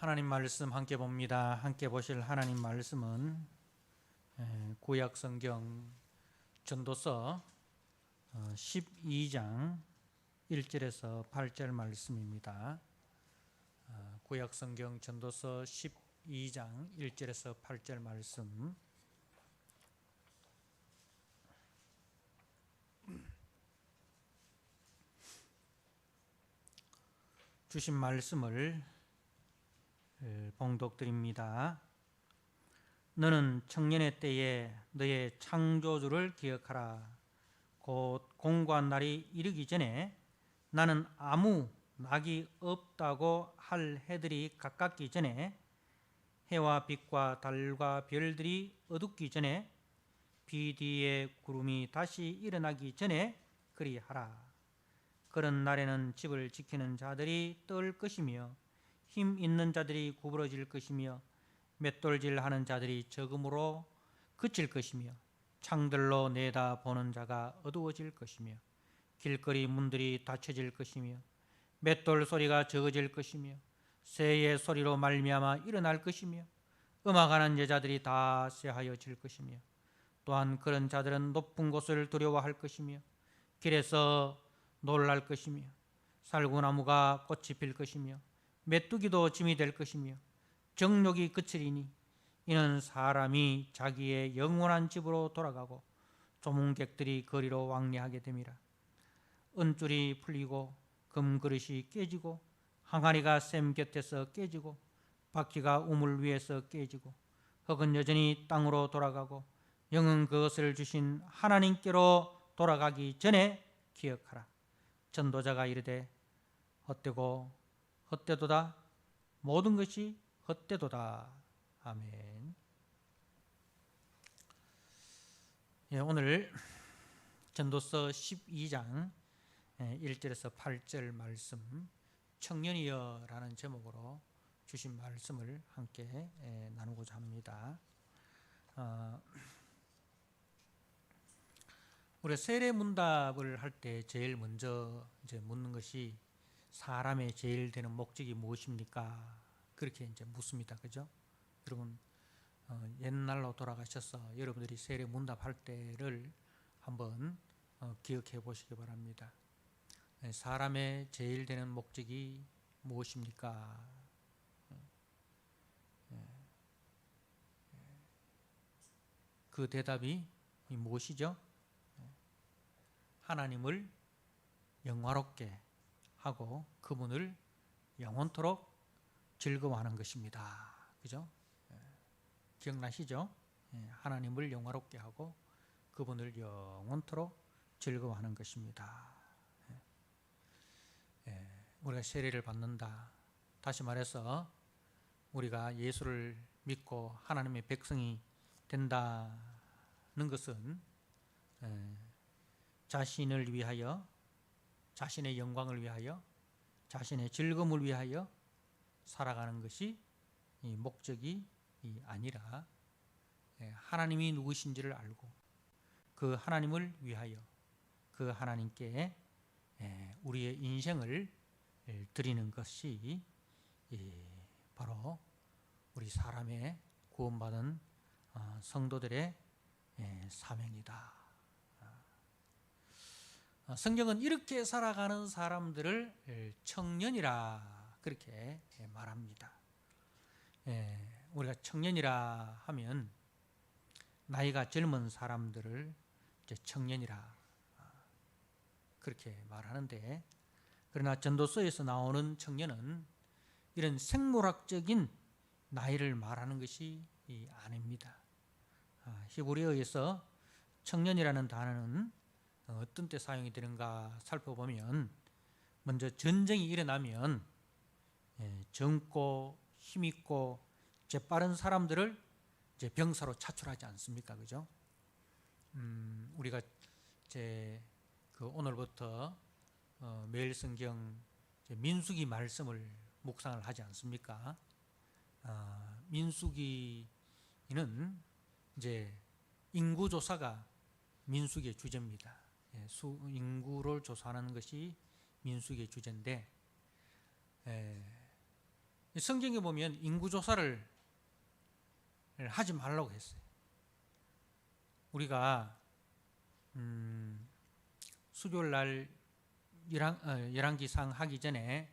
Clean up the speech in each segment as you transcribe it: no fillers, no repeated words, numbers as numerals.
하나님 말씀 함께 봅니다. 함께 보실 하나님 말씀은 구약 성경 전도서 12장 1절에서 8절 말씀입니다. 구약 성경 전도서 12장 1절에서 8절 말씀. 주신 말씀을 봉독드립니다. 너는 청년의 때에 너의 창조주를 기억하라. 곧 공고한 날이 이르기 전에 나는 아무 낙이 없다고 할 해들이 가깝기 전에 해와 빛과 달과 별들이 어둡기 전에 비 뒤에 구름이 다시 일어나기 전에 그리하라. 그런 날에는 집을 지키는 자들이 떨 것이며 힘 있는 자들이 구부러질 것이며 맷돌질하는 자들이 적음으로 그칠 것이며 창들로 내다보는 자가 어두워질 것이며 길거리 문들이 닫혀질 것이며 맷돌 소리가 적어질 것이며 새의 소리로 말미암아 일어날 것이며 음악하는 여자들이 다 쇠하여질 것이며 또한 그런 자들은 높은 곳을 두려워할 것이며 길에서 놀랄 것이며 살구나무가 꽃이 필 것이며 메뚜기도 짐이 될 것이며 정욕이 그치리니 이는 사람이 자기의 영원한 집으로 돌아가고 조문객들이 거리로 왕래하게 됨이라. 은줄이 풀리고 금그릇이 깨지고 항아리가 샘 곁에서 깨지고 바퀴가 우물 위에서 깨지고 흙은 여전히 땅으로 돌아가고 영은 그것을 주신 하나님께로 돌아가기 전에 기억하라. 전도자가 이르되 헛되고 헛되도다. 모든 것이 헛되도다. 아멘. 오늘 전도서 12장 1절에서 8절 말씀, 청년이여 라는 제목으로 주신 말씀을 함께 나누고자 합니다. 우리가 세례문답을 할 때 제일 먼저 이제 묻는 것이 사람의 제일 되는 목적이 무엇입니까? 그렇게 이제 묻습니다. 그죠? 여러분, 옛날로 돌아가셔서 여러분들이 세례 문답할 때를 한번 기억해 보시기 바랍니다. 사람의 제일 되는 목적이 무엇입니까? 그 대답이 무엇이죠? 하나님을 영화롭게 하고 그분을 영원토록 즐거워하는 것입니다. 그죠? 기억나시죠? 하나님을 영화롭게 하고 그분을 영원토록 즐거워하는 것입니다. 우리가 세례를 받는다. 다시 말해서 우리가 예수를 믿고 하나님의 백성이 된다는 것은 자신을 위하여, 자신의 영광을 위하여, 자신의 즐거움을 위하여 살아가는 것이 이 목적이 아니라 하나님이 누구신지를 알고 그 하나님을 위하여 그 하나님께 우리의 인생을 드리는 것이 바로 우리 사람의 구원받은 성도들의 사명이다. 성경은 이렇게 살아가는 사람들을 청년이라 그렇게 말합니다. 우리가 청년이라 하면 나이가 젊은 사람들을 이제 청년이라 그렇게 말하는데, 그러나 전도서에서 나오는 청년은 이런 생물학적인 나이를 말하는 것이 아닙니다. 히브리어에서 청년이라는 단어는 어떤 때 사용이 되는가 살펴보면, 먼저 전쟁이 일어나면 젊고 힘있고 재빠른 사람들을 이제 병사로 차출하지 않습니까? 그죠? 우리가 이제 오늘부터 매일 성경 민수기 말씀을 묵상을 하지 않습니까? 민수기는 이제 인구조사가 민수기의 주제입니다. 인구를 조사하는 것이 민수기의 주제인데, 성경에 보면 인구조사를 하지 말라고 했어요. 우리가 수요일 날 열왕기상 하기 전에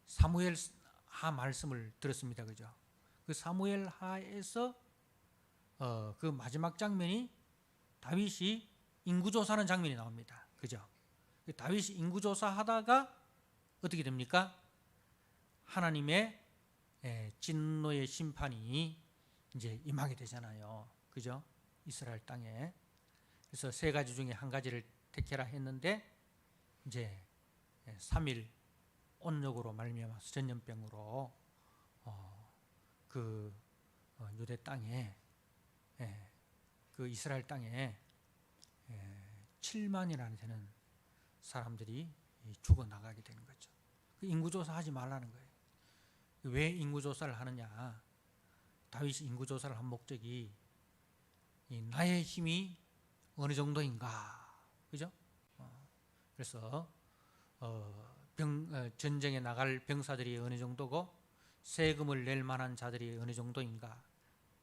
사무엘하 말씀을 들었습니다. 그죠? 그 사무엘하에서 그 마지막 장면이 다윗이 인구조사하는 장면이 나옵니다. 그죠? 다윗이 인구조사 하다가 어떻게 됩니까? 하나님의 진노의 심판이 이제 임하게 되잖아요. 그죠? 이스라엘 땅에. 그래서 세 가지 중에 한 가지를 택해라 했는데 이제 3일 온역으로 말미암아서 전염병으로 그 유대 땅에 그 이스라엘 땅에 7만이나 되는 사람들이 죽어나가게 되는 거죠. 인구조사 하지 말라는 거예요. 왜 인구조사를 하느냐? 다윗이 인구조사를 한 목적이 나의 힘이 어느 정도인가, 그죠? 그래서 전쟁에 나갈 병사들이 어느 정도고 세금을 낼 만한 자들이 어느 정도인가.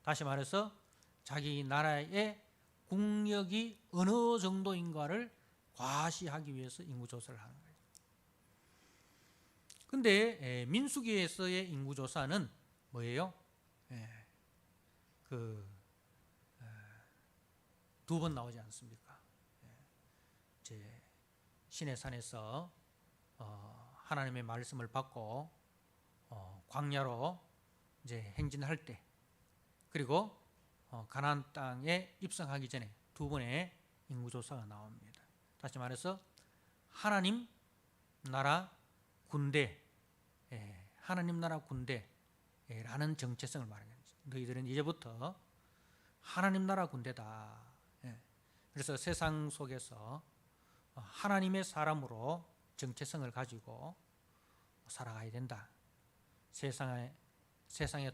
다시 말해서 자기 나라의 국력이 어느 정도인가를 과시하기 위해서 인구조사를 하는 거예요. 근데 민수기에서의 인구조사는 뭐예요? 두 번 나오지 않습니까? 이제 시내산에서 하나님의 말씀을 받고 광야로 이제 행진할 때, 그리고 가나안 땅에 입성하기 전에 두 번의 인구조사가 나옵니다. 다시 말해서 하나님 나라 군대, 하나님 나라 군대라는 정체성을 말하는 거죠. 너희들은 이제부터 하나님 나라 군대다. 그래서 세상 속에서 하나님의 사람으로 정체성을 가지고 살아가야 된다. 세상에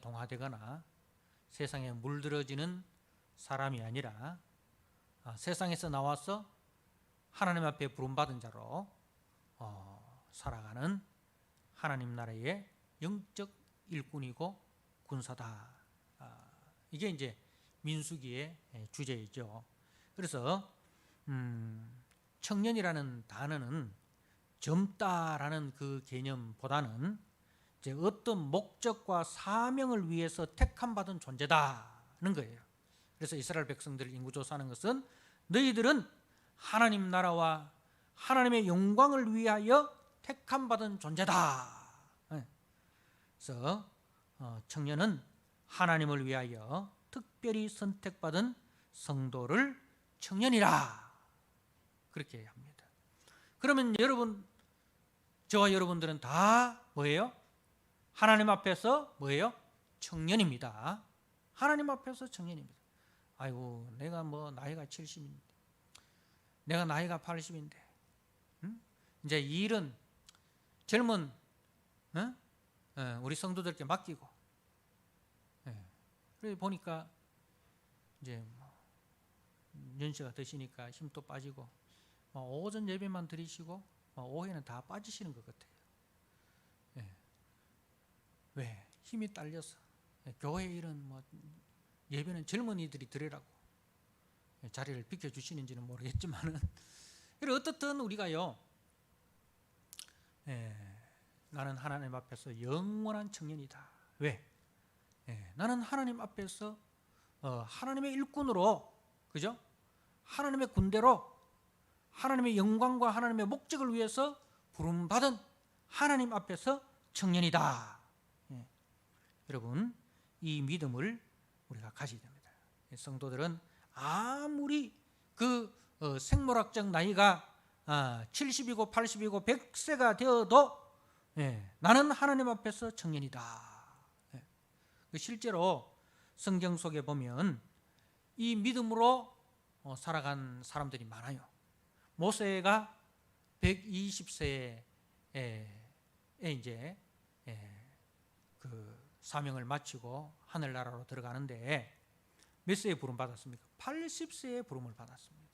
동화되거나 세상에 물들어지는 사람이 아니라 세상에서 나와서 하나님 앞에 부름받은 자로 살아가는 하나님 나라의 영적 일꾼이고 군사다. 이게 이제 민수기의 주제이죠. 그래서 청년이라는 단어는 젊다라는 그 개념보다는 이제 어떤 목적과 사명을 위해서 택함받은 존재다는 거예요. 그래서 이스라엘 백성들을 인구조사하는 것은 너희들은 하나님 나라와 하나님의 영광을 위하여 택함받은 존재다. 그래서 청년은 하나님을 위하여 특별히 선택받은 성도를 청년이라 그렇게 합니다. 그러면 저와 여러분들은 다 뭐예요? 하나님 앞에서 뭐예요? 청년입니다. 하나님 앞에서 청년입니다. 아이고, 내가 뭐 나이가 70인데, 내가 나이가 80인데, 이제 이 일은 젊은 우리 성도들께 맡기고, 그래 보니까 이제 연세가 드시니까 힘도 빠지고, 오전 예배만 드리시고 오후에는 다 빠지시는 것 같아요. 왜? 힘이 딸려서. 교회 일은 예배는 젊은이들이 드리라고 자리를 비켜주시는지는 모르겠지만은, 어떻든 우리가요, 나는 하나님 앞에서 영원한 청년이다. 왜? 나는 하나님 앞에서 하나님의 일꾼으로, 그죠? 하나님의 군대로 하나님의 영광과 하나님의 목적을 위해서 부름받은 하나님 앞에서 청년이다. 여러분, 이 믿음을 우리가 가져야 됩니다. 성도들은 아무리 그 생물학적 나이가 70이고 80이고 100세가 되어도 나는 하나님 앞에서 청년이다. 실제로 성경 속에 보면 이 믿음으로 살아간 사람들이 많아요. 모세가 120세에 이제 그 사명을 마치고 하늘나라로 들어가는데 몇 세에 부름 받았습니까? 80세에 부름을 받았습니다.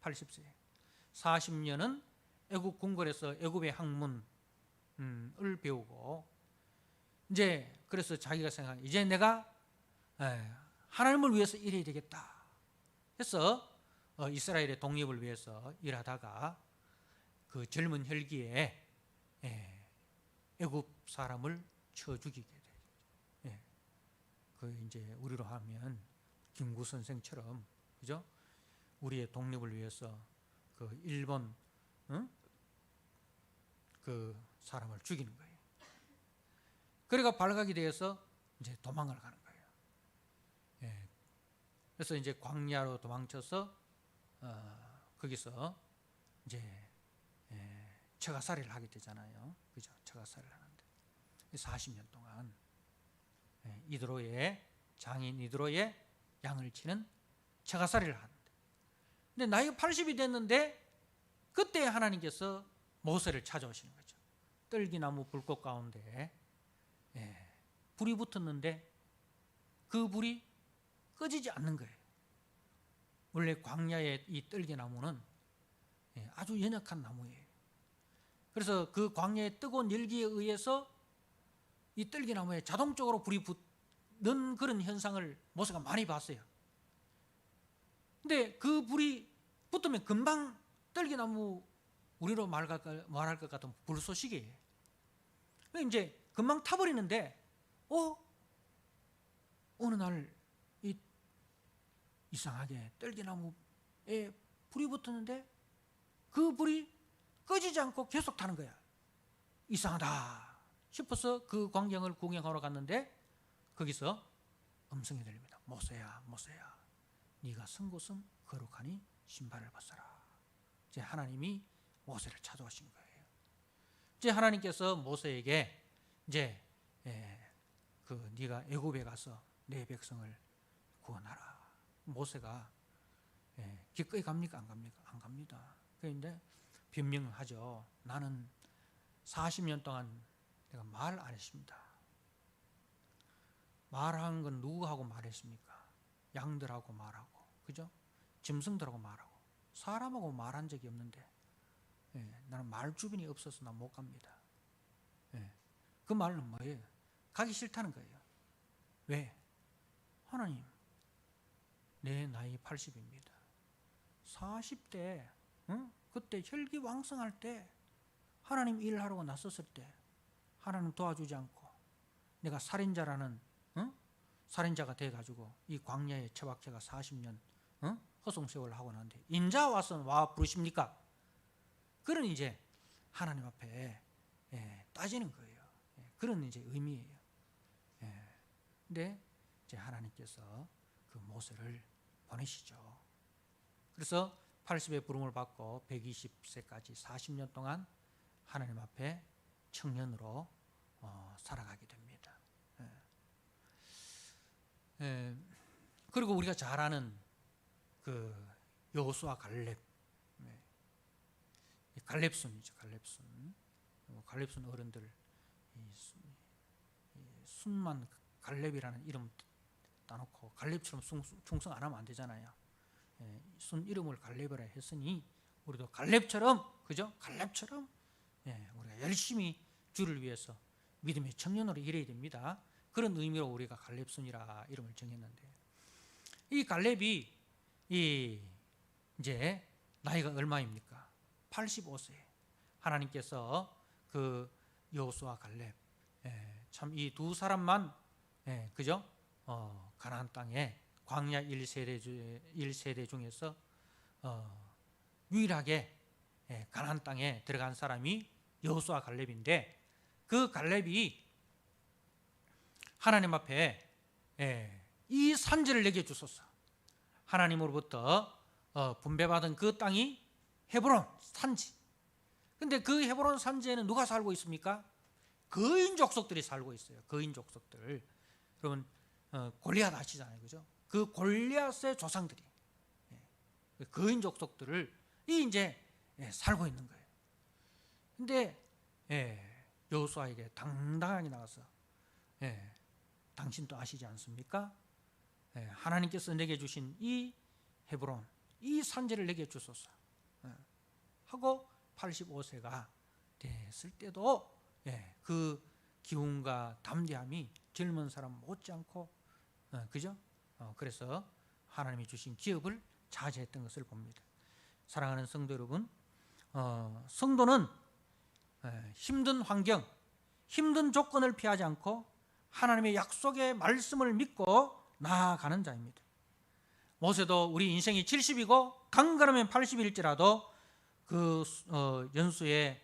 80세에. 40년은 애굽 궁궐에서 애굽의 학문을 배우고 이제 그래서 자기가 생각, 이제 내가 하나님을 위해서 일해야 되겠다. 그래서 이스라엘의 독립을 위해서 일하다가 그 젊은 혈기에 애굽 사람을 쳐 죽이게 돼요. 그 이제 우리로 하면 김구 선생처럼, 그죠? 우리의 독립을 위해서 그 일본 그 사람을 죽이는 거예요. 그러니까 발각이 되어서 이제 도망을 가는 거예요. 그래서 이제 광야로 도망쳐서 거기서 이제 처가살이를 하게 되잖아요. 그죠? 처가살이를 하는데 40년 동안 이드로의 장인 이드로의 양을 치는 처가살이를 하는데, 근데 나이가 80이 됐는데 그때 하나님께서 모세를 찾아오시는 거죠. 떨기나무 불꽃 가운데 불이 붙었는데 그 불이 꺼지지 않는 거예요. 원래 광야의 이 떨기나무는 아주 연약한 나무예요. 그래서 그 광야의 뜨거운 열기에 의해서 이 떨기나무에 자동적으로 불이 붙는 그런 현상을 모세가 많이 봤어요. 근데 그 불이 붙으면 금방 떨기나무, 우리로 말할 것 같은 불쏘시개예요. 이제 금방 타버리는데 어느 날 이상하게 떨기나무에 불이 붙었는데 그 불이 꺼지지 않고 계속 타는 거야. 이상하다 싶어서 그 광경을 구경하러 갔는데 거기서 음성이 들립니다. 모세야, 모세야, 네가 선 곳은 거룩하니 신발을 벗어라. 이제 하나님이 모세를 찾아오신 거예요. 이제 하나님께서 모세에게 이제 네가 애굽에 가서 내 백성을 구원하라. 모세가 기꺼이 갑니까? 안 갑니까? 안 갑니다. 그런데 변명하죠. 나는 40년 동안 내가 말 안 했습니다. 말한 건 누구하고 말했습니까? 양들하고 말하고, 그죠? 짐승들하고 말하고, 사람하고 말한 적이 없는데 나는 말 주변이 없어서 난 못 갑니다. 그 말은 뭐예요? 가기 싫다는 거예요. 왜? 하나님, 내 나이 80입니다. 40대 그때 혈기왕성할 때 하나님 일하러 나섰을 때 하나님 도와주지 않고 내가 살인자라는 살인자가 돼가지고 이 광야에 처박혀가 40년 허송세월을 하고 나는데 인자 와서 와 부르십니까? 그런 이제 하나님 앞에 따지는 거예요. 그런 이제 의미예요. 근데 이제 하나님께서 그 모세를 보내시죠. 그래서 80의 부름을 받고 120세까지 40년 동안 하나님 앞에 청년으로 살아가게 됩니다. 그리고 우리가 잘 아는 그 여호수아 갈렙, 갈렙순이죠. 갈렙순 어른들 순만 갈렙이라는 이름 따놓고 갈렙처럼 충성 안 하면 안 되잖아요. 순 이름을 갈렙이라 했으니 우리도 갈렙처럼, 그죠? 갈렙처럼 우리가 열심히 주를 위해서 믿음의 청년으로 일해야 됩니다. 그런 의미로 우리가 갈렙순이라 이름을 정했는데, 이 갈렙이 이제 나이가 얼마입니까? 85세. 하나님께서 그 여호수아 갈렙, 참 이 두 사람만 그죠? 가나안 땅에 광야 1세대 중에서 유일하게 가나안 땅에 들어간 사람이 여호수아 갈렙인데, 그 갈렙이 하나님 앞에 이 산지를 내게 주소서. 하나님으로부터 분배받은 그 땅이 헤브론 산지. 근데 그 헤브론 산지에는 누가 살고 있습니까? 거인 족속들이 살고 있어요. 거인 족속들. 여러분 골리앗 아시잖아요, 그죠? 그 골리앗의 조상들이 거인 족속들을 이제 살고 있는 거예요. 근데 여호수아에게 당당하게 나가서 당신도 아시지 않습니까? 하나님께서 내게 주신 이 헤브론, 이 산지를 내게 주소서 하고 85세가 됐을 때도 그 기운과 담대함이 젊은 사람 못지않고 그죠? 그래서 하나님이 주신 기업을 자제했던 것을 봅니다. 사랑하는 성도 여러분, 성도는 힘든 환경, 힘든 조건을 피하지 않고 하나님의 약속의 말씀을 믿고 나아가는 자입니다. 모세도 우리 인생이 70이고 강건하면 80일지라도 그 연수의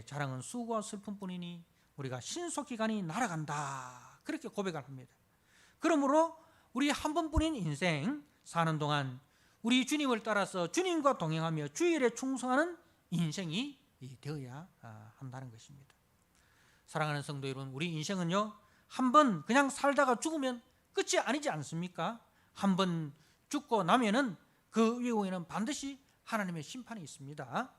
자랑은 수고와 슬픔뿐이니 우리가 신속기간이 날아간다, 그렇게 고백을 합니다. 그러므로 우리 한 번뿐인 인생 사는 동안 우리 주님을 따라서 주님과 동행하며 주일에 충성하는 인생이 되어야 한다는 것입니다. 사랑하는 성도 여러분, 우리 인생은요, 한 번 그냥 살다가 죽으면 끝이 아니지 않습니까? 한 번 죽고 나면은 그 이후에는 반드시 하나님의 심판이 있습니다.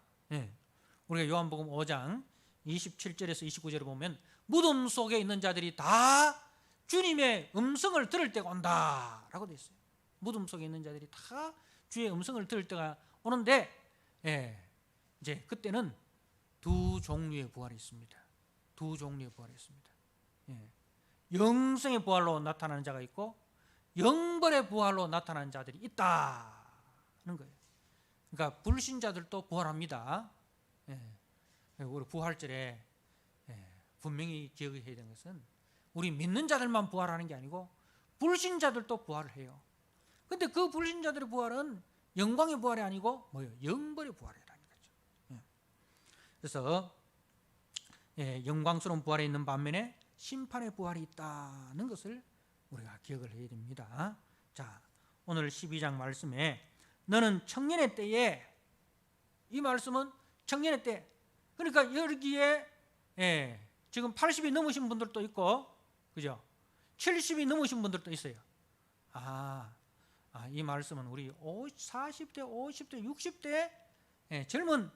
우리가 요한복음 5장 27절에서 29절을 보면 무덤 속에 있는 자들이 다 주님의 음성을 들을 때가 온다라고 되어 있어요. 무덤 속에 있는 자들이 다 주의 음성을 들을 때가 오는데, 이제 그때는 두 종류의 부활이 있습니다. 두 종류의 부활이 있습니다. 영생의 부활로 나타나는 자가 있고 영벌의 부활로 나타나는 자들이 있다는 거예요. 그러니까 불신자들도 부활합니다. 우리 부활절에 분명히 기억해야 되는 것은 우리 믿는 자들만 부활하는 게 아니고 불신자들도 부활을 해요. 근데 그 불신자들의 부활은 영광의 부활이 아니고 뭐예요? 영벌의 부활이라는 거죠. 그래서 영광스러운 부활에 있는 반면에 심판의 부활이 있다는 것을 우리가 기억을 해야 됩니다. 자, 오늘 12장 말씀에 너는 청년의 때에, 이 말씀은 청년의 때, 그러니까 여기에 지금 80이 넘으신 분들도 있고, 그죠? 70이 넘으신 분들도 있어요. 이 말씀은 우리 40대, 50대, 60대 젊은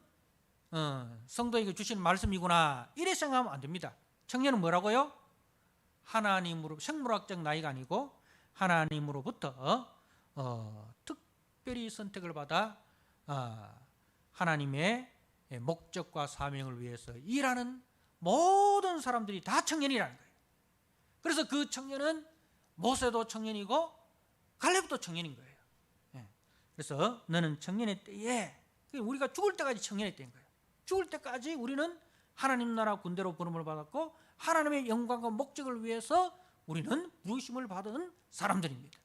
성도에게 주시는 말씀이구나, 이래 생각하면 안 됩니다. 청년은 뭐라고요? 하나님으로, 생물학적 나이가 아니고 하나님으로부터 특별히 선택을 받아 하나님의 목적과 사명을 위해서 일하는 모든 사람들이 다 청년이라는 거예요. 그래서 그 청년은 모세도 청년이고 갈렙도 청년인 거예요. 그래서 너는 청년의 때에, 우리가 죽을 때까지 청년의 때인 거예요. 죽을 때까지 우리는 하나님 나라 군대로 부름을 받았고 하나님의 영광과 목적을 위해서 우리는 부르심을 받은 사람들입니다.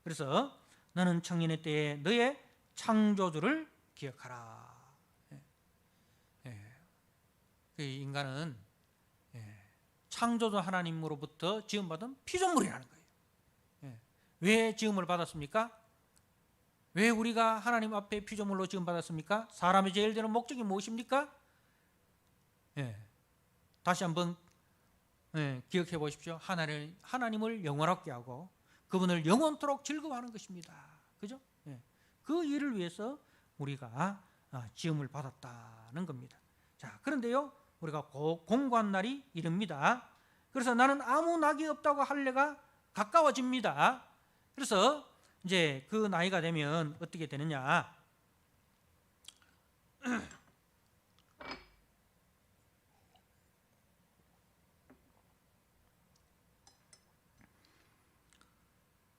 그래서 너는 청년의 때에 너의 창조주를 기억하라. 그 인간은 창조주 하나님으로부터 지음받은 피조물이라는 거예요. 왜 지음을 받았습니까? 왜 우리가 하나님 앞에 피조물로 지음받았습니까? 사람의 제일 되는 목적이 무엇입니까? 다시 한번 기억해 보십시오. 하나님을 영원하게 하고 그분을 영원토록 즐거워하는 것입니다. 그죠? 그 일을 위해서 우리가 지음을 받았다는 겁니다. 자, 그런데요, 우리가 공고한 날이 이릅니다. 그래서 나는 아무 낙이 없다고 할 때가 가까워집니다. 그래서 이제 그 나이가 되면 어떻게 되느냐?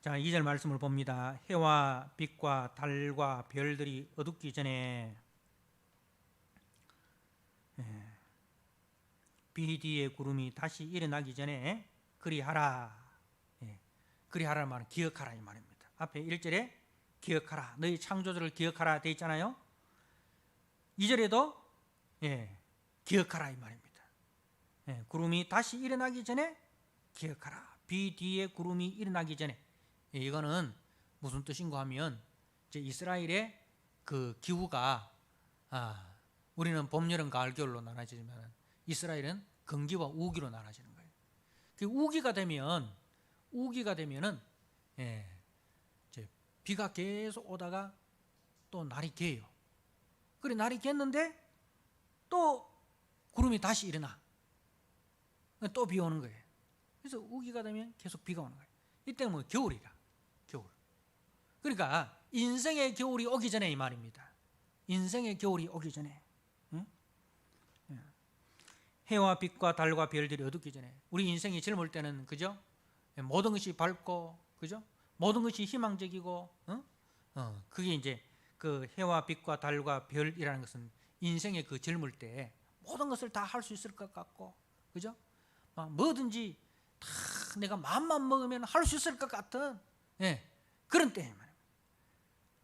자, 2절 말씀을 봅니다. 해와 빛과 달과 별들이 어둡기 전에, 비 뒤에 구름이 다시 일어나기 전에 그리하라. 그리하라는 말은 기억하라 이 말입니다. 앞에 1절에 기억하라, 너희 창조주를 기억하라 되어 있잖아요. 2절에도 기억하라 이 말입니다. 구름이 다시 일어나기 전에 기억하라. 비 뒤에 구름이 일어나기 전에. 이거는 무슨 뜻인가 하면 이제 이스라엘의 그 기후가 우리는 봄, 여름, 가을, 겨울로 나눠지지만 이스라엘은 건기와 우기로 나눠지는 거예요. 그 우기가 되면은 이제 비가 계속 오다가 또 날이 개요. 그래 날이 갰는데 또 구름이 다시 일어나. 또 비 오는 거예요. 그래서 우기가 되면 계속 비가 오는 거예요. 이때는 뭐 겨울이라. 겨울. 그러니까 인생의 겨울이 오기 전에 이 말입니다. 인생의 겨울이 오기 전에. 해와 빛과 달과 별들이 어둡기 전에 우리 인생이 젊을 때는 그죠? 모든 것이 밝고 그죠? 모든 것이 희망적이고 그게 이제 그 해와 빛과 달과 별이라는 것은 인생의 그 젊을 때 모든 것을 다 할 수 있을 것 같고 그죠? 뭐든지 다 내가 마음만 먹으면 할 수 있을 것 같은 그런 때에 말입니다.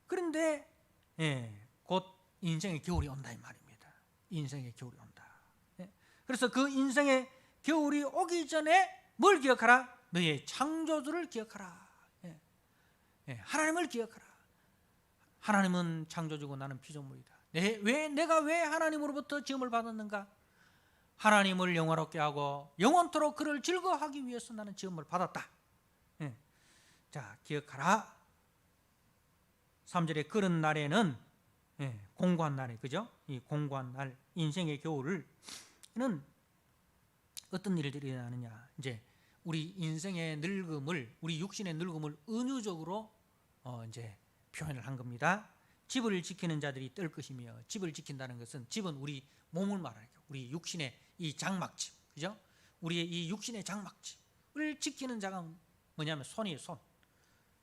그런데 곧 인생의 겨울이 온다 이 말입니다. 인생의 겨울이 온다. 그래서 그 인생의 겨울이 오기 전에 뭘 기억하라? 너의 창조주를 기억하라. 하나님을 기억하라. 하나님은 창조주고 나는 피조물이다. 내가 왜 하나님으로부터 지음을 받았는가? 하나님을 영화롭게 하고 영원토록 그를 즐거워하기 위해서 나는 지음을 받았다. 자, 기억하라. 3절에 그런 날에는 공고한 날에 그죠? 이 공고한 날 인생의 겨울은 어떤 일들이 일어나느냐? 이제 우리 인생의 늙음을 우리 육신의 늙음을 은유적으로 이제 표현을 한 겁니다. 집을 지키는 자들이 떨 것이며 집을 지킨다는 것은 집은 우리 몸을 말하는 거예요. 우리 육신의 이 장막집 그죠? 우리의 이 육신의 장막집을 지키는 자가 뭐냐면 손이에요. 손.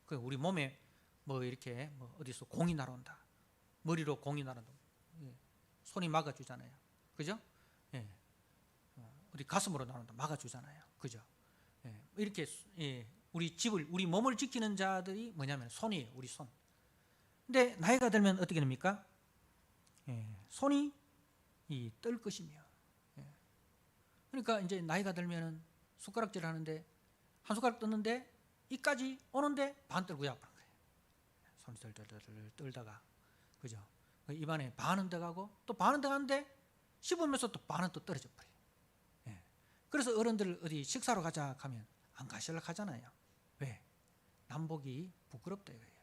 그 우리 몸에 뭐 이렇게 뭐 어디서 공이 날아온다. 머리로 공이 날아온다. 손이 막아주잖아요. 그죠? 어디 가슴으로 날아온다. 막아주잖아요. 그죠? 이렇게 우리 집을 우리 몸을 지키는 자들이 뭐냐면 손이에요. 우리 손. 근데 나이가 들면 어떻게 됩니까? 손이 떨 것이며. 그러니까 이제 나이가 들면은 숟가락질 하는데 한 숟가락 떴는데 이까지 오는데 반 떨고 약하는 거예요. 손이 떨다가 그죠? 입안에 반은 들어가고 또 반은 들어가는데 씹으면서 또 반은 또 떨어져 버려요. 그래서 어른들 어디 식사로 가자 하면 안 가실라 하잖아요. 왜? 남보기 부끄럽다 이거예요.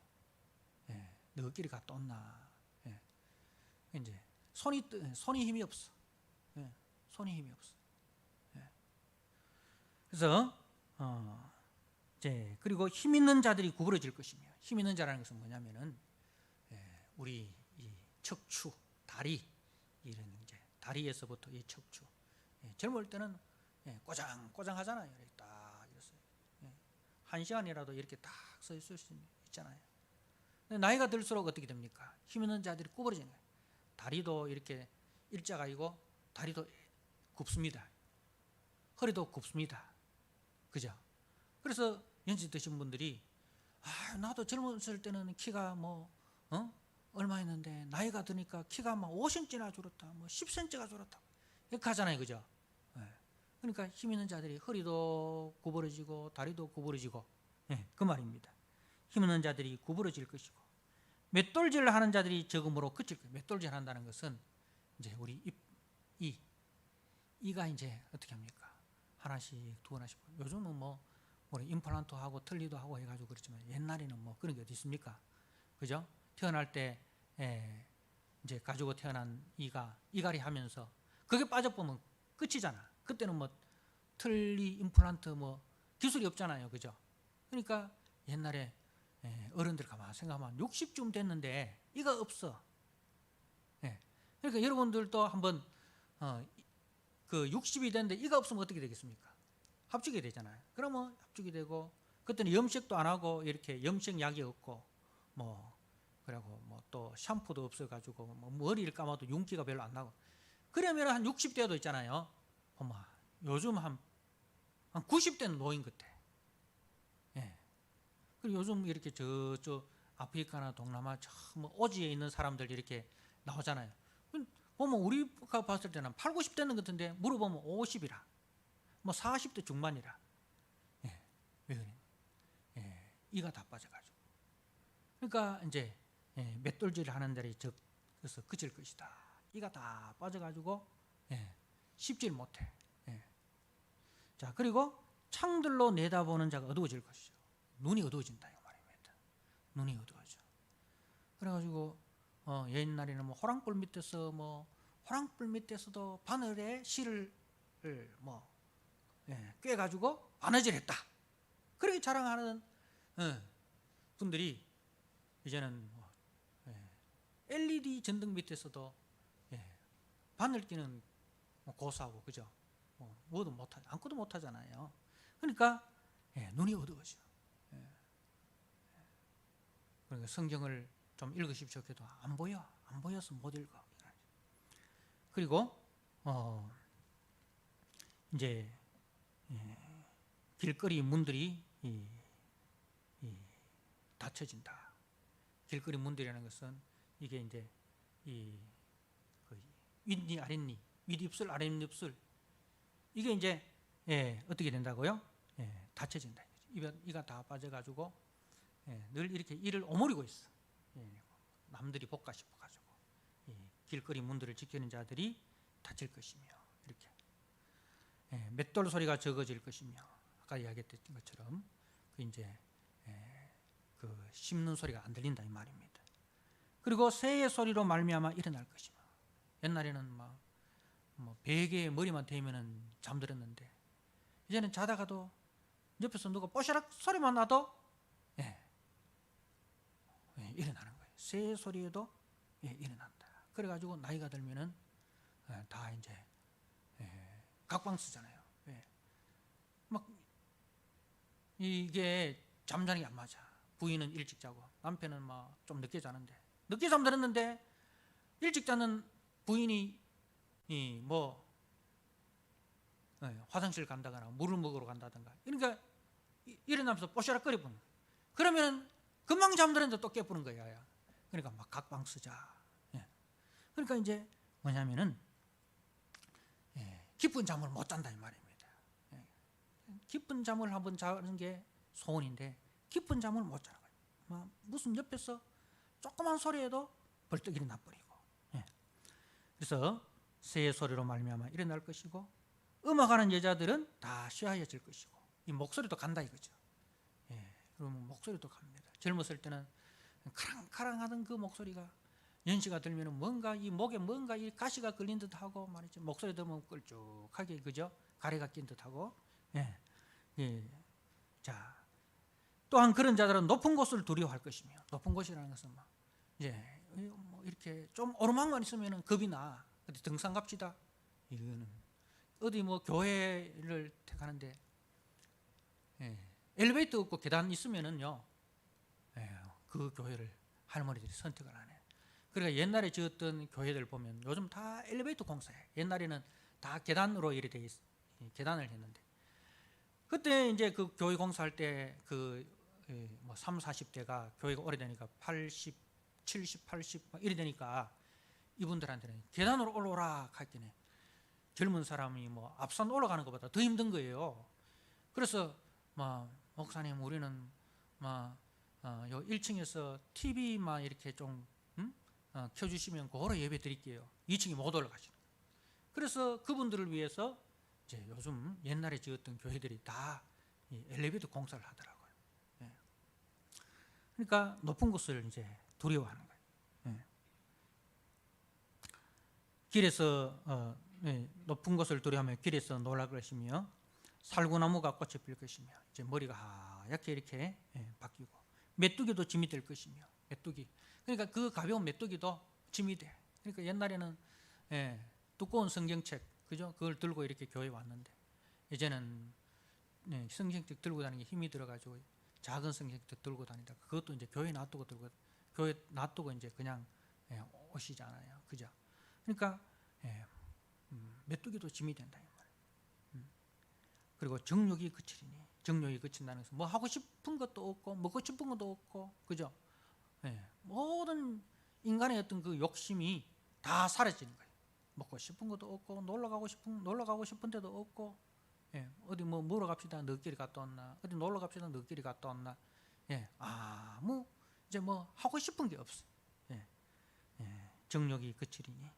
너끼리 갔다 온나. 이제 손이 힘이 없어. 손이 힘이 없어. 그래서 이제 그리고 힘 있는 자들이 구부러질 것이며 힘 있는 자라는 것은 뭐냐면은 우리 이 척추, 다리 이런 이제 다리에서부터 이 척추. 젊을 때는 꼬장 하잖아요. 이렇게 딱 이랬어요. 1시간이라도 이렇게 딱 서 있을 수 있잖아요. 근데 나이가 들수록 어떻게 됩니까? 힘 있는 자들이 구부러지는 거예요. 다리도 이렇게 일자가 아니고 다리도 굽습니다. 허리도 굽습니다. 그죠? 그래서 연세 드신 분들이 나도 젊었을 때는 키가 뭐 얼마였는데 나이가 드니까 키가 막 5cm나 줄었다, 뭐 10cm가 줄었다 이렇게 하잖아요, 그죠? 그러니까 힘 있는 자들이 허리도 구부러지고 다리도 구부러지고 그 말입니다. 힘 있는 자들이 구부러질 것이고 맷돌질을 하는 자들이 적음으로 그칠 거예요. 맷돌질 한다는 것은 이제 우리 이가 이제 어떻게 합니까? 하나씩 두 하나씩. 요즘은 뭐 우리 임플란트 하고 틀니도 하고 해가지고 그렇지만 옛날에는 뭐 그런 게 어디 있습니까? 그죠? 태어날 때 이제 가지고 태어난 이가 이갈이 하면서 그게 빠져보면 끝이잖아. 그때는 뭐 틀니 임플란트 뭐 기술이 없잖아요, 그죠? 그러니까 옛날에 어른들 가만 생각하면 60쯤 됐는데 이가 없어. 그러니까 여러분들도 한번 그 60이 됐는데 이가 없으면 어떻게 되겠습니까? 합죽이 되잖아요. 그러면 합죽이 되고 그때는 염색도 안 하고 이렇게 염색약이 없고 뭐 그리고 뭐 또 샴푸도 없어가지고 뭐 머리를 감아도 윤기가 별로 안 나고 그러면 한 60대도 있잖아요. 엄마 요즘 한 90대는 노인 같아. 그리고 요즘 이렇게 저 아프리카나 동남아 저 뭐 오지에 있는 사람들 이렇게 나오잖아요. 보면 우리가 봤을 때는 8, 90대는 같은데 물어보면 50이라. 뭐 40대 중반이라. 왜 그래? 이가 다 빠져가지고. 그러니까 이제 맷돌질을 하는 자리 그래서 그칠 것이다. 이가 다 빠져가지고 씹질 못해. 자 그리고 창들로 내다보는 자가 어두워질 것이죠. 눈이 어두워진다 이 말입니다. 눈이 어두워져. 그래가지고 옛날에는 뭐 호랑불 밑에서도 바늘에 실을 뭐 꿰가지고 바느질했다. 그렇게 자랑하는 분들이 이제는 뭐 LED 전등 밑에서도 바늘 끼는 고사하고 그죠? 뭐도 못하죠. 아무것도 못하잖아요. 그러니까 눈이 어두워져. 그러니까 성경을 좀 읽으십시오. 해도 안 보여. 안 보여서 못 읽어. 그리고 이제 길거리 문들이 닫혀진다. 길거리 문들이라는 것은 이게 이제 윗니 아랫니, 윗입술 아랫입술 이게 이제 어떻게 된다고요? 닫혀진다. 이가 다 빠져가지고 늘 이렇게 이를 오므리고 있어. 남들이 볼까 싶어가지고 길거리 문들을 지키는 자들이 닫힐 것이며 이렇게 맷돌 소리가 적어질 것이며 아까 이야기했던 것처럼 그 이제 그 씹는 소리가 안 들린다 이 말입니다. 그리고 새의 소리로 말미암아 일어날 것이며 옛날에는 뭐 베개에 머리만 대면은 잠들었는데 이제는 자다가도 옆에서 누가 뽀샤락 소리만 나도 일어나는 거예요. 새 소리에도 일어난다. 그래가지고 나이가 들면은 다 이제 각방 쓰잖아요. 막 이게 잠자는 게 안 맞아. 부인은 일찍 자고 남편은 막 좀 늦게 자는데 늦게 잠들었는데 일찍 자는 부인이 뭐 화장실 간다거나 물을 먹으러 간다든가 그러니까 일어나면서 뽀샤락거리고 그러면 금방 잠들었는데 또 깨부는 거야. 그러니까 막 각방 쓰자. 그러니까 이제 뭐냐면은 깊은 잠을 못 잔다 이 말입니다. 깊은 잠을 한번 자는 게 소원인데 깊은 잠을 못 자는 거예요. 무슨 옆에서 조그만 소리에도 벌떡 일어나 버리고. 그래서 새의 소리로 말미암아 일어날 것이고 음악하는 여자들은 다 쉬어야질 것이고 이 목소리도 간다 이거죠. 그러면 목소리도 갑니다. 젊었을 때는 카랑카랑하던 그 목소리가 연시가 들면은 뭔가 이 목에 뭔가 이 가시가 걸린 듯하고 말이죠. 목소리 들으면 끌쭉하게 그죠? 가래가 낀 듯하고. 자, 또한 그런 자들은 높은 곳을 두려워할 것이며 높은 곳이라는 것은 이제 뭐 이렇게 좀 오르막만 있으면은 겁이 나. 어디 등산 갑시다. 이거는 어디 뭐 교회를 택하는데 엘리베이터 없고 계단 있으면은요 그 교회를 할머니들이 선택을 안 해. 그러니까 옛날에 지었던 교회들 보면 요즘 다 엘리베이터 공사해. 옛날에는 다 계단으로 이렇게 돼 있어. 계단을 했는데 그때 이제 그 교회 공사할 때 그 뭐 3, 40대가 교회가 오래되니까 80, 70, 80 이래 되니까 이분들한테는 계단으로 올라오라 할때는 젊은 사람이 뭐 앞산 올라가는 것보다 더 힘든 거예요. 그래서 목사님 우리는 요 1층에서 TV만 이렇게 좀 켜주시면 그거로 예배 드릴게요. 2층에 못 올라가시는 거예요. 그래서 그분들을 위해서 이제 요즘 옛날에 지었던 교회들이 다 엘리베이터 공사를 하더라고요. 그러니까 높은 곳을 이제 두려워하는 거예요. 길에서 높은 곳을 두려워하며 길에서 놀랄 것이며 살구나무가 꽃이 필 것이며 이제 머리가 하얗게 이렇게 바뀌고 메뚜기도 짐이 될 것이며 메뚜기 그러니까 그 가벼운 메뚜기도 짐이 돼. 그러니까 옛날에는 두꺼운 성경책 그죠? 그걸 들고 이렇게 교회에 왔는데 이제는 성경책 들고 다니는 게 힘이 들어가지고 작은 성경책 들고 다니다 그것도 이제 교회 놔두고 교회 놔두고 이제 그냥 오시잖아요. 그죠? 그러니까 메뚜기도 짐이 된다 이 말이에요. 그리고 정욕이 그치리니 정욕이 그친다는 것은 뭐 하고 싶은 것도 없고 먹고 싶은 것도 없고 그죠? 모든 인간의 어떤 그 욕심이 다 사라지는 거예요. 먹고 싶은 것도 없고 놀러 가고 싶은 데도 없고 어디 뭐 먹으러 갑시다 너끼리 갔다 왔나 어디 놀러 갑시다 너끼리 갔다 왔나 아무 이제 뭐 하고 싶은 게 없어요. 정욕이 그치리니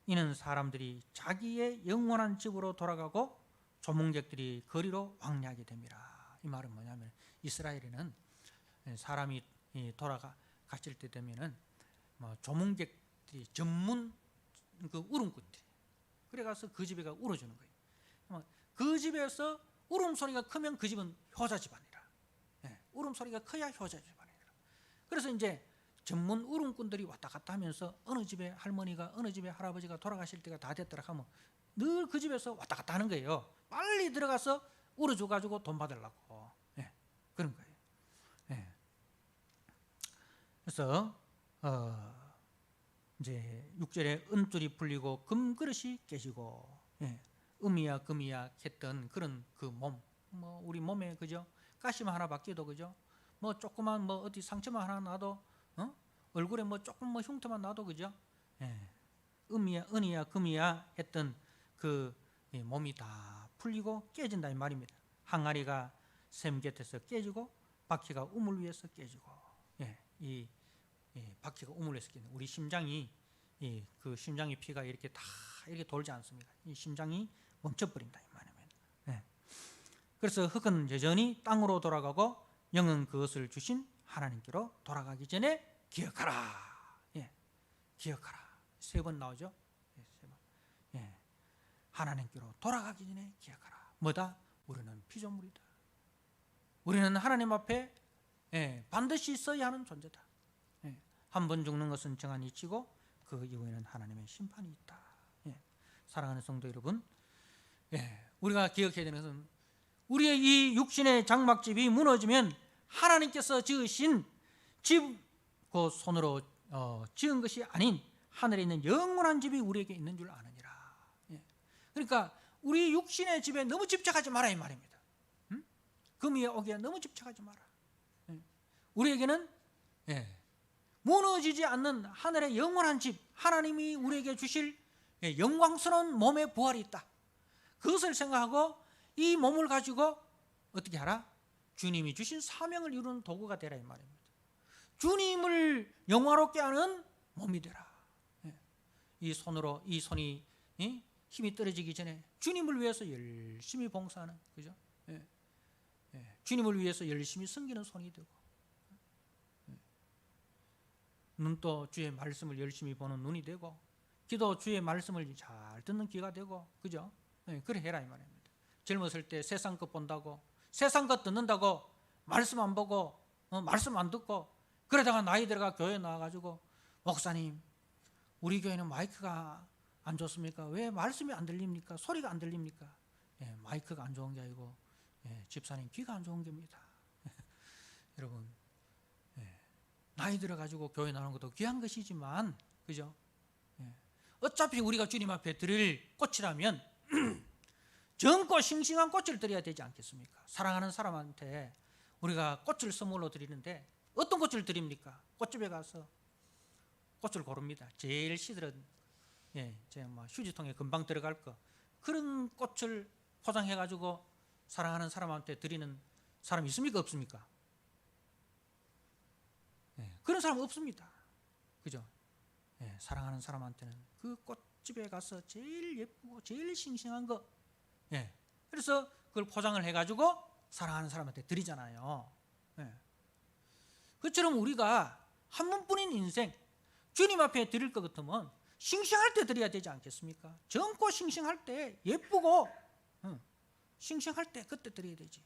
이는 사람들이 자기의 영원한 집으로 돌아가고 조문객들이 거리로 왕래하게 됩니다. 이 말은 뭐냐면 이스라엘에는 사람이 돌아가실 때 되면은 조문객들이 전문 그 울음꾼들이 그래가서 그 집에가 울어주는 거예요. 그 집에서 울음소리가 크면 그 집은 효자 집안이라. 울음소리가 커야 효자 집안이라. 그래서 이제 전문 울음꾼들이 왔다 갔다 하면서 어느 집에 할머니가 어느 집에 할아버지가 돌아가실 때가 다 됐더라 하면 늘 그 집에서 왔다 갔다 하는 거예요. 빨리 들어가서 울어줘 가지고 돈 받으려고. 예, 그런 거예요. 예. 그래서 이제 6절에 은줄이 풀리고 금그릇이 깨지고, 예, 음이야 금이야 했던 그런 그 몸, 뭐 우리 몸에 그죠? 가시만 하나 바뀌어도 그죠? 뭐 조그만 뭐 어디 상처만 하나 나도, 얼굴에 뭐 조금 뭐 흉터만 나도 그죠? 예, 음이야 은이야 금이야 했던 그 몸이 다 풀리고 깨진다 이 말입니다. 항아리가 샘 곁에서 깨지고 바퀴가 우물 위에서 깨지고, 예, 이 바퀴가 우물 위에서 깨지는 우리 심장이, 그 심장의 피가 이렇게 다 이렇게 돌지 않습니까? 이 심장이 멈춰버린다 이 말입니다. 예. 그래서 흙은 여전히 땅으로 돌아가고 영은 그것을 주신 하나님께로 돌아가기 전에 기억하라. 예, 기억하라. 3번 나오죠? 예, 3번. 예, 하나님께로 돌아가기 전에 기억하라. 뭐다? 우리는 피조물이다. 우리는 하나님 앞에, 예, 반드시 있어야 하는 존재다. 예, 한 번 죽는 것은 정한 이치고 그 이후에는 하나님의 심판이 있다. 예, 사랑하는 성도 여러분, 예, 우리가 기억해야 되는 것은 우리의 이 육신의 장막집이 무너지면 하나님께서 지으신 집, 그 손으로 지은 것이 아닌 하늘에 있는 영원한 집이 우리에게 있는 줄 아느니라. 예. 그러니까 우리 육신의 집에 너무 집착하지 마라 이 말입니다. 금이에 오기에 너무 집착하지 마라. 예. 우리에게는, 예, 무너지지 않는 하늘의 영원한 집, 하나님이 우리에게 주실, 예, 영광스러운 몸의 부활이 있다. 그것을 생각하고 이 몸을 가지고 어떻게 하라? 주님이 주신 사명을 이루는 도구가 되라 이 말입니다. 주님을 영화롭게 하는 몸이 되라. 예. 이 손으로, 이 손이, 예? 힘이 떨어지기 전에 주님을 위해서 열심히 봉사하는, 그죠? 예. 예. 주님을 위해서 열심히 섬기는 손이 되고, 예. 눈도 주의 말씀을 열심히 보는 눈이 되고, 귀도 주의 말씀을 잘 듣는 귀가 되고, 그죠? 예. 그래 해라 이 말입니다. 젊었을 때 세상 것 본다고, 세상 것 듣는다고 말씀 안 보고, 말씀 안 듣고, 그러다가 나이 들어가 교회 나와가지고, 목사님 우리 교회는 마이크가 안 좋습니까? 왜 말씀이 안 들립니까? 소리가 안 들립니까? 예, 마이크가 안 좋은 게 아니고, 예, 집사님 귀가 안 좋은 겁니다. 여러분, 예, 나이 들어가지고 교회 나오는 것도 귀한 것이지만, 그죠? 예, 어차피 우리가 주님 앞에 드릴 꽃이라면 젊고 싱싱한 꽃을 드려야 되지 않겠습니까? 사랑하는 사람한테 우리가 꽃을 선물로 드리는데 어떤 꽃을 드립니까? 꽃집에 가서 꽃을 고릅니다. 제일 시들은, 예, 제가 뭐 휴지통에 금방 들어갈 거, 그런 꽃을 포장해가지고 사랑하는 사람한테 드리는 사람 있습니까? 없습니까? 예, 그런 사람 없습니다. 그죠? 예, 사랑하는 사람한테는 그 꽃집에 가서 제일 예쁘고 제일 싱싱한 거, 예, 그래서 그걸 포장을 해가지고 사랑하는 사람한테 드리잖아요. 예. 그처럼 우리가 한 번뿐인 인생 주님 앞에 드릴 것 같으면 싱싱할 때 드려야 되지 않겠습니까? 젊고 싱싱할 때, 예쁘고 싱싱할 때 그때 드려야 되지.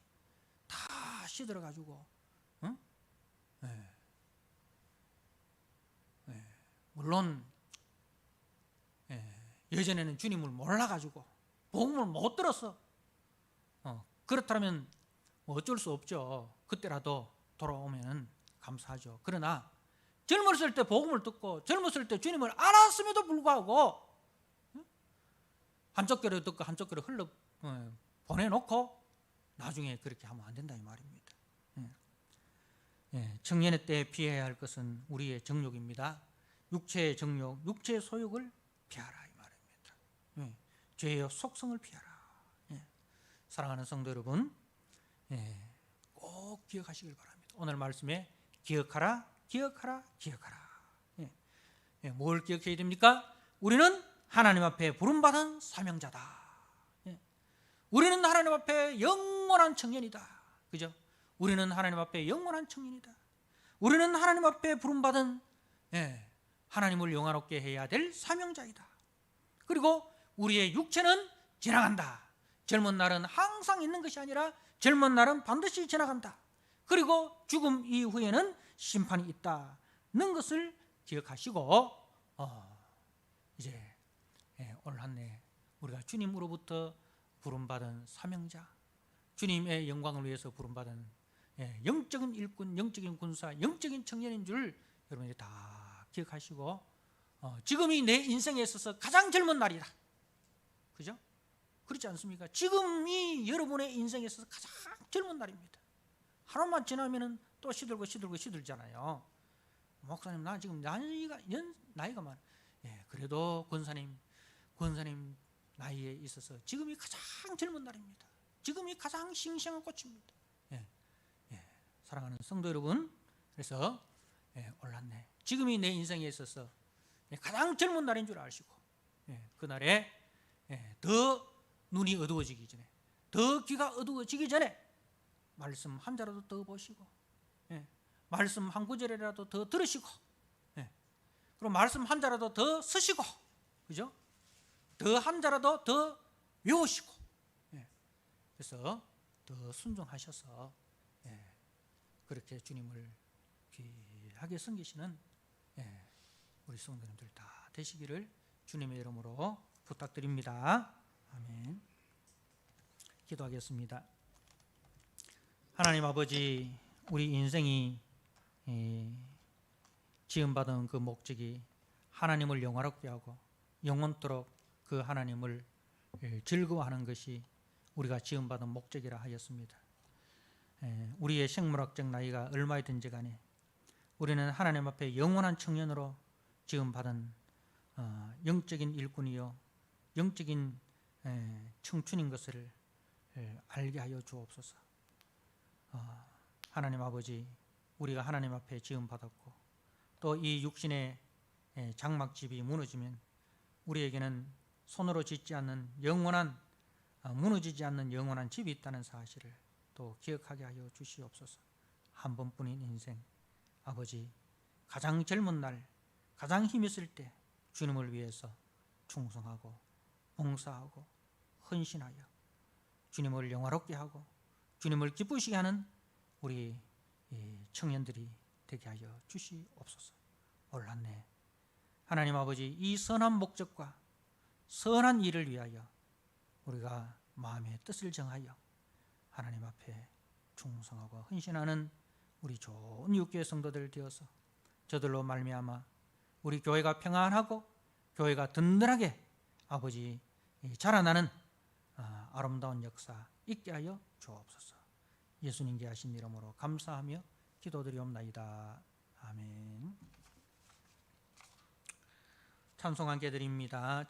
다 시들어가지고, 예. 예. 물론, 예, 예전에는 주님을 몰라가지고 복음을 못 들었어. 그렇다면 뭐 어쩔 수 없죠. 그때라도 돌아오면 감사하죠. 그러나 젊었을 때 복음을 듣고 젊었을 때 주님을 알았음에도 불구하고 한쪽 귀로 듣고 한쪽 귀로 흘러 보내놓고 나중에 그렇게 하면 안 된다 이 말입니다. 예, 청년의 때에 피해야 할 것은 우리의 정욕입니다. 육체의 정욕, 육체의 소욕을 피하라 이 말입니다. 예, 죄의 속성을 피하라. 예, 사랑하는 성도 여러분, 예, 꼭 기억하시길 바랍니다. 오늘 말씀에 기억하라, 기억하라, 기억하라. 예, 예, 뭘 기억해야 됩니까? 우리는 하나님 앞에 부름받은 사명자다. 예, 우리는 하나님 앞에 영원한 청년이다. 그죠? 우리는 하나님 앞에 영원한 청년이다. 우리는 하나님 앞에 부름받은, 예, 하나님을 영화롭게 해야 될 사명자이다. 그리고 우리의 육체는 지나간다. 젊은 날은 항상 있는 것이 아니라 젊은 날은 반드시 지나간다. 그리고 죽음 이후에는 심판이 있다는 것을 기억하시고, 이제 올 한 해 우리가 주님으로부터 부름받은 사명자, 주님의 영광을 위해서 부름받은 영적인 일꾼, 영적인 군사, 영적인 청년인 줄 여러분이 다 기억하시고, 지금이 내 인생에 있어서 가장 젊은 날이다. 그죠? 그렇지 않습니까? 지금이 여러분의 인생에 있어서 가장 젊은 날입니다. 하루만 지나면은 또 시들잖아요. 목사님, 나 지금 나이가 많아. 그래도 권사님 나이에 있어서 지금이 가장 젊은 날입니다. 지금이 가장 싱싱한 꽃입니다. 사랑하는 성도 여러분, 그래서 올랐네. 지금이 내 인생에 있어서 가장 젊은 날인 줄 아시고, 그날에 더 눈이 어두워지기 전에, 더 귀가 어두워지기 전에 말씀 한 자라도 더 보시고, 말씀 한 구절이라도 더 들으시고, 그리고 말씀 한 자라도 더 쓰시고, 그죠? 더 한 자라도 더 외우시고, 그래서 더 순종하셔서 그렇게 주님을 귀하게 섬기시는 우리 성도님들 다 되시기를 주님의 이름으로 부탁드립니다. 아멘. 기도하겠습니다. 하나님 아버지, 우리 인생이 지음받은 그 목적이 하나님을 영화롭게 하고 영원토록 그 하나님을 즐거워하는 것이 우리가 지음받은 목적이라 하였습니다. 우리의 생물학적 나이가 얼마이든지 간에 우리는 하나님 앞에 영원한 청년으로 지음받은 영적인 일꾼이요 영적인 청춘인 것을 알게 하여 주옵소서. 하나님 아버지, 우리가 하나님 앞에 지음받았고 또 이 육신의 장막집이 무너지면 우리에게는 손으로 짓지 않는 영원한, 무너지지 않는 영원한 집이 있다는 사실을 또 기억하게 하여 주시옵소서. 한 번뿐인 인생, 아버지, 가장 젊은 날, 가장 힘있을 때 주님을 위해서 충성하고 봉사하고 헌신하여 주님을 영화롭게 하고 주님을 기쁘시게 하는 우리 청년들이 되게 하여 주시옵소서. 올랐네. 하나님 아버지, 이 선한 목적과 선한 일을 위하여 우리가 마음의 뜻을 정하여 하나님 앞에 충성하고 헌신하는 우리 좋은 육교의 성도들 되어서 저들로 말미암아 우리 교회가 평안하고 교회가 든든하게 아버지 자라나는 아름다운 역사 있게 하여 주옵소서. 예수님께 하신 이름으로 감사하며 기도드리옵나이다. 아멘. 찬송 함께 드립니다.